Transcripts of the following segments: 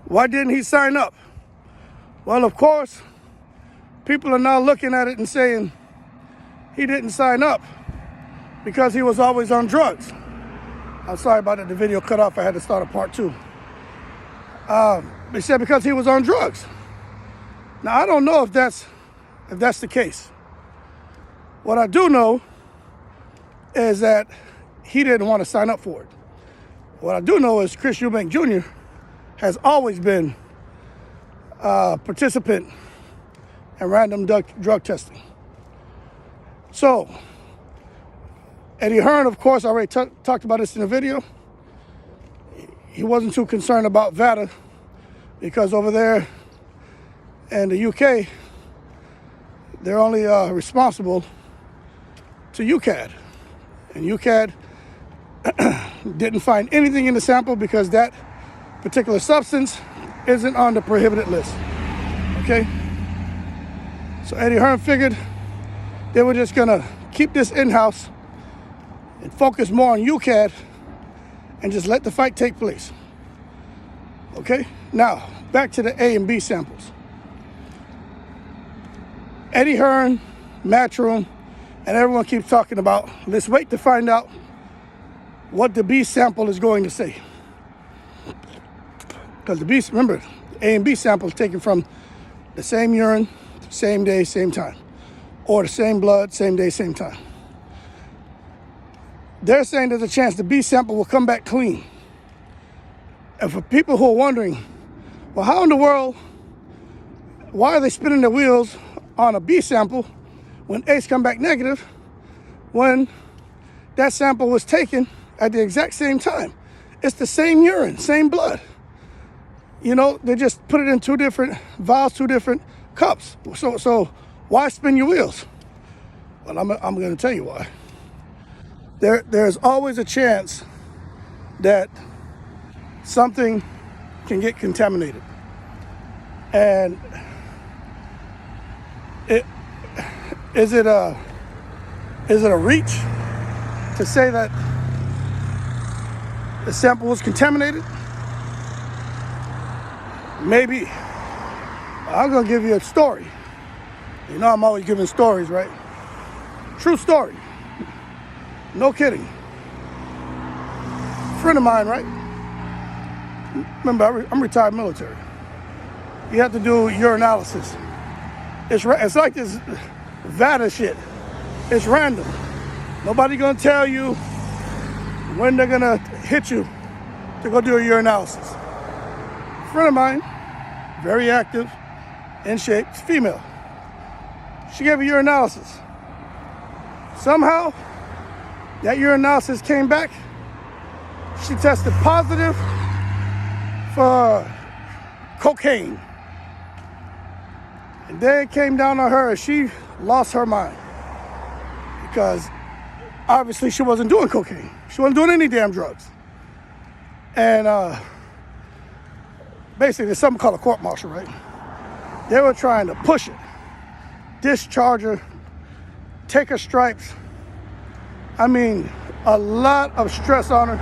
Why didn't he sign up? Well, of course, people are now looking at it and saying he didn't sign up because he was always on drugs. I'm sorry about that. The video cut off. I had to start a part 2. They said because he was on drugs. Now, I don't know if that's the case. What I do know is that he didn't want to sign up for it. What I do know is Chris Eubank Jr. has always been a participant in random drug testing. So, Eddie Hearn, of course, I already talked about this in the video. He wasn't too concerned about VADA because over there in the UK, they're only responsible to UCAD. And UCAD didn't find anything in the sample because that particular substance isn't on the prohibited list. Okay? So Eddie Hearn figured they were just gonna keep this in-house and focus more on UCAD and just let the fight take place. Okay? Now, back to the A and B samples. Eddie Hearn, Matchroom, and everyone keeps talking about, let's wait to find out what the B sample is going to say. Because the B, remember, A and B sample is taken from the same urine, same day, same time. Or the same blood, same day, same time. They're saying there's a chance the B sample will come back clean. And for people who are wondering, well, how in the world, why are they spinning their wheels on a B sample when A's come back negative when that sample was taken at the exact same time? It's the same urine, same blood. You know, they just put it in 2 different vials, 2 different cups. So why spin your wheels? Well, I'm going to tell you why. There's always a chance that something can get contaminated. And is it a reach to say that the sample was contaminated? Maybe. I'm gonna give you a story. You know I'm always giving stories, right? True story. No kidding. Friend of mine, right? Remember, I'm retired military. You have to do urinalysis. It's like this VADA shit. It's random. Nobody gonna tell you when they're gonna hit you to go do a urinalysis. A friend of mine, very active, in shape, female. She gave a urinalysis. Somehow, that urinalysis came back. She tested positive for cocaine. And then it came down on her, she lost her mind. Because obviously she wasn't doing cocaine. She wasn't doing any damn drugs. And basically there's something called a court martial, right? They were trying to push it, discharge her, take her stripes. I mean, a lot of stress on her.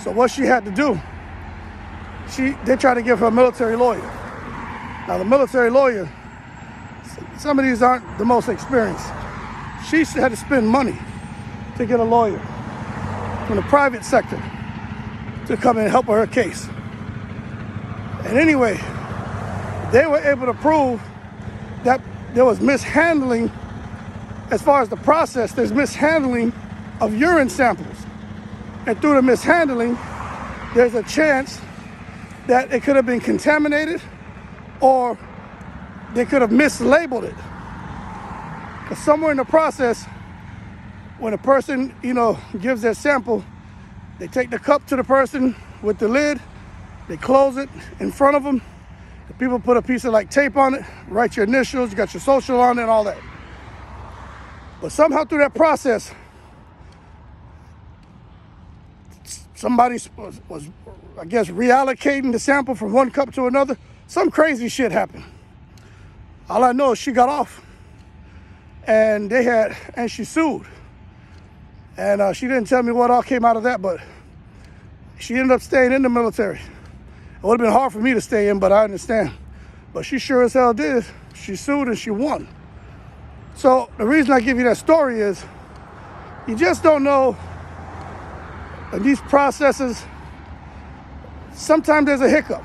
So what she had to do, they tried to give her a military lawyer. Now the military lawyer, some of these aren't the most experienced. She had to spend money to get a lawyer from the private sector to come and help her case. And anyway, they were able to prove that there was mishandling. As far as the process, there's mishandling of urine samples. And through the mishandling, there's a chance that it could have been contaminated or they could have mislabeled it. Because somewhere in the process, when a person, gives their sample, they take the cup to the person with the lid, they close it in front of them. The people put a piece of tape on it, write your initials, you got your social on it and all that. But somehow through that process, somebody was, I guess, reallocating the sample from one cup to another. Some crazy shit happened. All I know is she got off. And she sued. And she didn't tell me what all came out of that, but she ended up staying in the military. It would have been hard for me to stay in, but I understand. But she sure as hell did. She sued and she won. So the reason I give you that story is you just don't know. And these processes, sometimes there's a hiccup.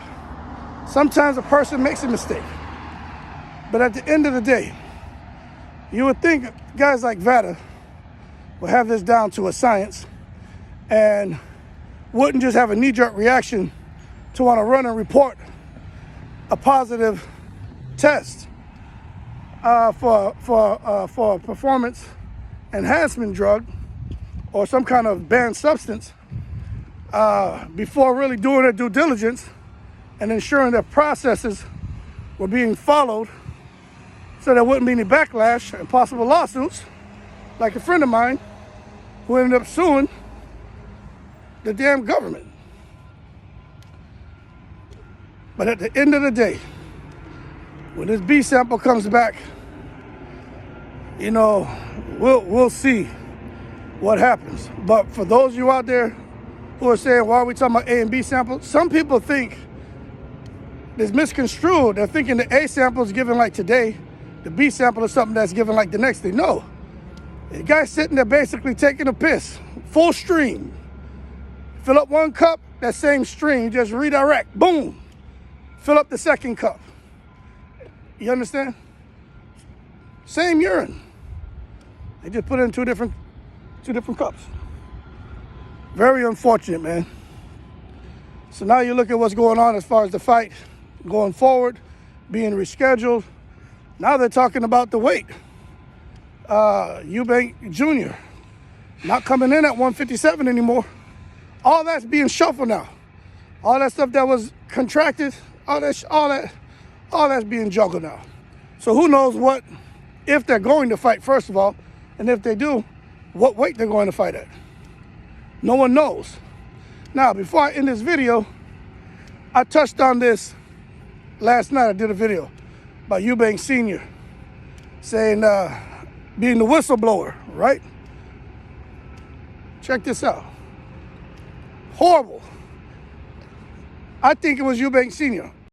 Sometimes a person makes a mistake. But at the end of the day, you would think guys like Vada would have this down to a science and wouldn't just have a knee-jerk reaction to want to run and report a positive test for a performance enhancement drug or some kind of banned substance before really doing their due diligence and ensuring that processes were being followed so there wouldn't be any backlash and possible lawsuits, like a friend of mine who ended up suing the damn government. But at the end of the day, when this B sample comes back, you know, we'll see what happens. But for those of you out there who are saying, why are we talking about A and B samples? Some people think it's misconstrued. They're thinking the A sample is given like today, the B sample is something that's given like the next day. No. The guy's sitting there basically taking a piss, full stream. Fill up one cup, that same stream, just redirect, boom. Fill up the second cup. You understand? Same urine. They just put it in two different cups. Very unfortunate, man. So now you look at what's going on as far as the fight going forward, being rescheduled. Now they're talking about the weight. Eubank Jr. not coming in at 157 anymore. All that's being shuffled now. All that stuff that was contracted, all that's being juggled now. So who knows what, if they're going to fight, first of all, and if they do, what weight they're going to fight at. No one knows. Now, before I end this video, I touched on this last night. I did a video about Eubank Sr. saying, being the whistleblower, right? Check this out. Horrible. I think it was Eubank Sr.